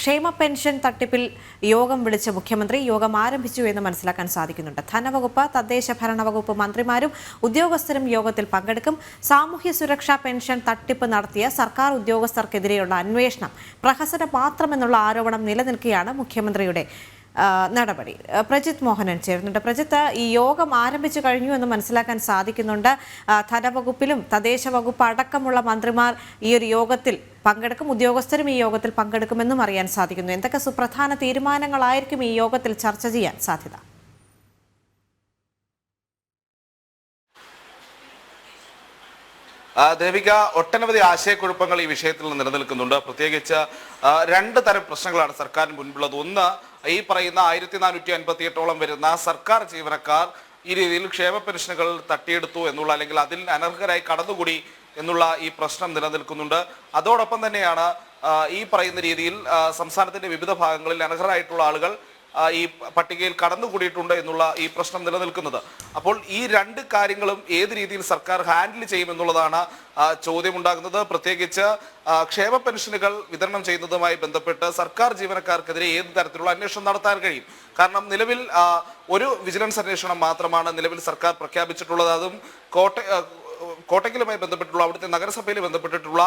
ക്ഷേമ പെൻഷൻ തട്ടിപ്പിൽ യോഗം വിളിച്ച മുഖ്യമന്ത്രി യോഗം ആരംഭിച്ചു എന്ന് മനസ്സിലാക്കാൻ സാധിക്കുന്നുണ്ട്. ധനവകുപ്പ്, തദ്ദേശ ഭരണ വകുപ്പ് മന്ത്രിമാരും ഉദ്യോഗസ്ഥരും യോഗത്തിൽ പങ്കെടുക്കും. സാമൂഹ്യ സുരക്ഷാ പെൻഷൻ തട്ടിപ്പ് നടത്തിയ സർക്കാർ ഉദ്യോഗസ്ഥർക്കെതിരെയുള്ള അന്വേഷണം പ്രഹസനം മാത്രമെന്നുള്ള ആരോപണം നിലനിൽക്കുകയാണ് മുഖ്യമന്ത്രിയുടെ നടപടി. പ്രജിത് മോഹനൻ ചേരുന്നുണ്ട്. പ്രജിത്ത്, ഈ യോഗം ആരംഭിച്ചു കഴിഞ്ഞു എന്ന് മനസ്സിലാക്കാൻ സാധിക്കുന്നുണ്ട്. ധനവകുപ്പിലും തദ്ദേശ വകുപ്പ് അടക്കമുള്ള മന്ത്രിമാർ ഈ ഒരു യോഗത്തിൽ പങ്കെടുക്കും, ഉദ്യോഗസ്ഥരും ഈ യോഗത്തിൽ പങ്കെടുക്കുമെന്നും അറിയാൻ സാധിക്കുന്നു. എന്തൊക്കെ സുപ്രധാന തീരുമാനങ്ങളായിരിക്കും ഈ യോഗത്തിൽ ചർച്ച ചെയ്യാൻ സാധ്യത? ദേവിക, ഒട്ടനവധി ആശയക്കുഴപ്പങ്ങൾ ഈ വിഷയത്തിൽ നിലനിൽക്കുന്നുണ്ട്. പ്രത്യേകിച്ച് രണ്ട് തരം പ്രശ്നങ്ങളാണ് സർക്കാരിന് മുൻപുള്ളത്. ഒന്ന്, ഈ പറയുന്ന 1458ഓളം വരുന്ന സർക്കാർ ജീവനക്കാർ ഈ രീതിയിൽ ക്ഷേമ പെൻഷനുകൾ തട്ടിയെടുത്തു എന്നുള്ള, അല്ലെങ്കിൽ അതിൽ അനർഹരായി കടന്നുകൂടി എന്നുള്ള ഈ പ്രശ്നം നിലനിൽക്കുന്നുണ്ട്. അതോടൊപ്പം തന്നെയാണ് ഈ പറയുന്ന രീതിയിൽ സംസ്ഥാനത്തിന്റെ വിവിധ ഭാഗങ്ങളിൽ അനർഹരായിട്ടുള്ള ആളുകൾ ഈ പട്ടികയിൽ കടന്നുകൂടിയിട്ടുണ്ട് എന്നുള്ള ഈ പ്രശ്നം നിലനിൽക്കുന്നത്. അപ്പോൾ ഈ രണ്ട് കാര്യങ്ങളും ഏത് രീതിയിൽ സർക്കാർ ഹാൻഡിൽ ചെയ്യുമെന്നുള്ളതാണ് ചോദ്യമുണ്ടാകുന്നത്. പ്രത്യേകിച്ച് ക്ഷേമ പെൻഷനുകൾ വിതരണം ചെയ്യുന്നതുമായി ബന്ധപ്പെട്ട് സർക്കാർ ജീവനക്കാർക്കെതിരെ ഏത് തരത്തിലുള്ള അന്വേഷണം നടത്താൻ കഴിയും? കാരണം നിലവിൽ ഒരു വിജിലൻസ് അന്വേഷണം മാത്രമാണ് നിലവിൽ സർക്കാർ പ്രഖ്യാപിച്ചിട്ടുള്ളത്. അതും കോട്ടയ്ക്കലുമായി ബന്ധപ്പെട്ടുള്ള, അവിടുത്തെ നഗരസഭയിൽ ബന്ധപ്പെട്ടിട്ടുള്ള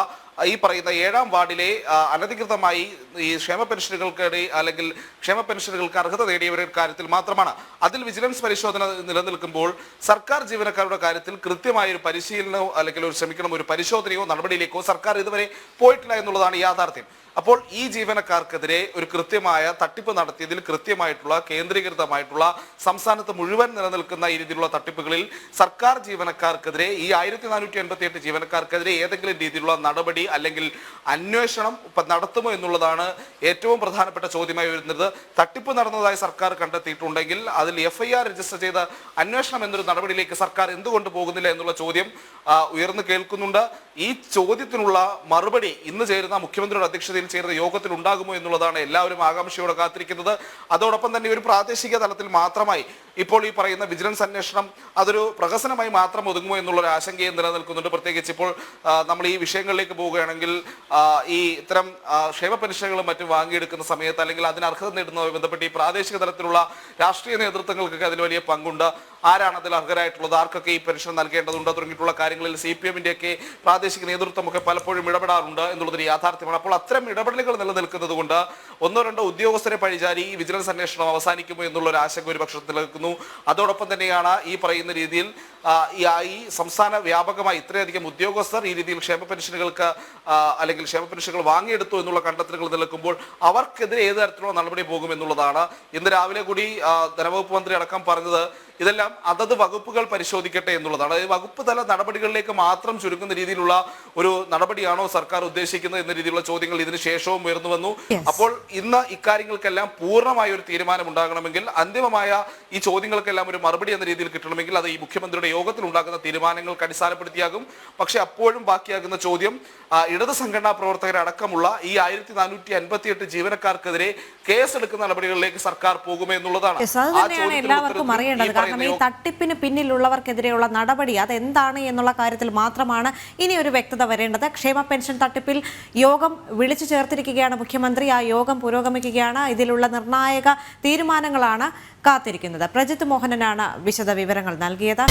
ഈ പറയുന്ന 7ാം വാർഡിലെ അനധികൃതമായി ഈ ക്ഷേമ പെൻഷനുകൾക്കിടെ അല്ലെങ്കിൽ ക്ഷേമ പെൻഷനുകൾക്ക് അർഹത നേടിയവരുടെ കാര്യത്തിൽ മാത്രമാണ്. അതിൽ വിജിലൻസ് പരിശോധന നിലനിൽക്കുമ്പോൾ സർക്കാർ ജീവനക്കാരുടെ കാര്യത്തിൽ കൃത്യമായ ഒരു പരിശീലനമോ അല്ലെങ്കിൽ ഒരു പരിശോധനയോ നടപടിയിലേക്കോ സർക്കാർ ഇതുവരെ പോയിട്ടില്ല എന്നുള്ളതാണ് യാഥാർത്ഥ്യം. അപ്പോൾ ഈ ജീവനക്കാർക്കെതിരെ ഒരു കൃത്യമായ തട്ടിപ്പ് നടത്തിയതിൽ കൃത്യമായിട്ടുള്ള കേന്ദ്രീകൃതമായിട്ടുള്ള സംസ്ഥാനത്ത് മുഴുവൻ നിലനിൽക്കുന്ന ഈ രീതിയിലുള്ള തട്ടിപ്പുകളിൽ സർക്കാർ ജീവനക്കാർക്കെതിരെ, ഈ 1458 ജീവനക്കാർക്കെതിരെ ഏതെങ്കിലും രീതിയിലുള്ള നടപടി അല്ലെങ്കിൽ അന്വേഷണം നടത്തുമോ എന്നുള്ളതാണ് ഏറ്റവും പ്രധാനപ്പെട്ട ചോദ്യമായി വരുന്നത്. തട്ടിപ്പ് നടന്നതായി സർക്കാർ കണ്ടെത്തിയിട്ടുണ്ടെങ്കിൽ അതിൽ FIR രജിസ്റ്റർ ചെയ്ത അന്വേഷണം എന്നൊരു നടപടിയിലേക്ക് സർക്കാർ എന്തുകൊണ്ട് പോകുന്നില്ല എന്നുള്ള ചോദ്യം ഉയർന്നു കേൾക്കുന്നുണ്ട്. ഈ ചോദ്യത്തിനുള്ള മറുപടി ഇന്ന് ചേരുന്ന മുഖ്യമന്ത്രിയുടെ അധ്യക്ഷതയിൽ ചേർന്ന യോഗത്തിൽ ഉണ്ടാകുമോ എന്നുള്ളതാണ് എല്ലാവരും ആകാംക്ഷയോടെ കാത്തിരിക്കുന്നത്. അതോടൊപ്പം തന്നെ ഒരു പ്രാദേശിക തലത്തിൽ മാത്രമായി ഇപ്പോൾ ഈ പറയുന്ന വിജിലൻസ് അന്വേഷണം അതൊരു പ്രഹസനമായി മാത്രം ഒതുങ്ങുമോ എന്നുള്ളൊരു ആശങ്കയും നിലനിൽക്കുന്നുണ്ട്. പ്രത്യേകിച്ച് ഇപ്പോൾ നമ്മൾ ഈ വിഷയങ്ങളിലേക്ക് പോവുകയാണെങ്കിൽ ഈ ഇത്തരം ക്ഷേമ പെൻഷനുകളും മറ്റും വാങ്ങിയെടുക്കുന്ന സമയത്ത് അല്ലെങ്കിൽ അതിന് അർഹത നേടുന്നതുമായി ബന്ധപ്പെട്ട് ഈ പ്രാദേശിക തലത്തിലുള്ള രാഷ്ട്രീയ നേതൃത്വങ്ങൾക്കൊക്കെ അതിൽ വലിയ പങ്കുണ്ട്. ആരാണ് അതിൽ അർഹരായിട്ടുള്ളത്, ആർക്കൊക്കെ ഈ പെൻഷൻ നൽകേണ്ടതുണ്ട് തുടങ്ങിയിട്ടുള്ള കാര്യങ്ങളിൽ CPM-ന്റെ ഒക്കെ പ്രാദേശിക നേതൃത്വമൊക്കെ പലപ്പോഴും ഇടപെടാറുണ്ട് എന്നുള്ളതൊരു യാഥാർത്ഥ്യമാണ്. അപ്പോൾ അത്തരം ഇടപെടലുകൾ നിലനിൽക്കുന്നത് കൊണ്ട് ഒന്നോ രണ്ടോ ഉദ്യോഗസ്ഥരെ പഴിചാരി ഈ വിജിലൻസ് അന്വേഷണം അവസാനിക്കുമോ എന്നുള്ളൊരു ആശങ്ക ഒരു പക്ഷത്തിൽ നിലനിൽക്കുന്നു. അതോടൊപ്പം തന്നെയാണ് ഈ പറയുന്ന രീതിയിൽ ഈ സംസ്ഥാന വ്യാപകമായി ഇത്രയധികം ഉദ്യോഗസ്ഥർ ഈ രീതിയിൽ ക്ഷേമ പെൻഷനുകൾക്ക് അല്ലെങ്കിൽ ക്ഷേമ പെൻഷനുകൾ വാങ്ങിയെടുത്തു എന്നുള്ള കണ്ടെത്തലുകൾ നിലനിൽക്കുമ്പോൾ അവർക്കെതിരെ ഏത് തരത്തിലുള്ള നടപടി പോകുമെന്നുള്ളതാണ്. ഇന്ന് രാവിലെ കൂടി ധനവകുപ്പ് മന്ത്രി അടക്കം പറഞ്ഞത് ഇതെല്ലാം അതത് വകുപ്പുകൾ പരിശോധിക്കട്ടെ എന്നുള്ളതാണ്. വകുപ്പ് തല നടപടികളിലേക്ക് മാത്രം ചുരുങ്ങുന്ന രീതിയിലുള്ള ഒരു നടപടിയാണോ സർക്കാർ ഉദ്ദേശിക്കുന്നത് എന്ന രീതിയിലുള്ള ചോദ്യങ്ങൾ ഇതിന് ശേഷവും ഉയർന്നു വന്നു. അപ്പോൾ ഇന്ന് ഇക്കാര്യങ്ങൾക്കെല്ലാം പൂർണ്ണമായ ഒരു തീരുമാനം ഉണ്ടാകണമെങ്കിൽ, അന്തിമമായ ഈ ചോദ്യങ്ങൾക്കെല്ലാം ഒരു മറുപടി എന്ന രീതിയിൽ കിട്ടണമെങ്കിൽ അത് ഈ മുഖ്യമന്ത്രിയുടെ യോഗത്തിൽ ഉണ്ടാകുന്ന തീരുമാനങ്ങൾക്ക് അടിസ്ഥാനപ്പെടുത്തിയാകും. പക്ഷെ അപ്പോഴും ബാക്കിയാകുന്ന ചോദ്യം ഇടത് സംഘടനാ പ്രവർത്തകരടക്കമുള്ള ഈ 1458 ജീവനക്കാർക്കെതിരെ കേസെടുക്കുന്ന നടപടികളിലേക്ക് സർക്കാർ പോകുമോ എന്നുള്ളതാണ്. എല്ലാവർക്കും അറിയേണ്ടത്. കാരണം ഈ തട്ടിപ്പിന് പിന്നിലുള്ളവർക്കെതിരെയുള്ള നടപടി അതെന്താണ് എന്നുള്ള കാര്യത്തിൽ മാത്രമാണ് ഇനി ഒരു വ്യക്തത വരേണ്ടത്. ക്ഷേമ പെൻഷൻ തട്ടിപ്പിൽ യോഗം വിളിച്ചു ചേർത്തിരിക്കുകയാണ് മുഖ്യമന്ത്രി. ആ യോഗം പുരോഗമിക്കുകയാണ്. ഇതിലുള്ള നിർണായക തീരുമാനങ്ങളാണ് കാത്തിരിക്കുന്നത്. പ്രജിത് മോഹനനാണ് വിശദ വിവരങ്ങൾ നൽകിയത്.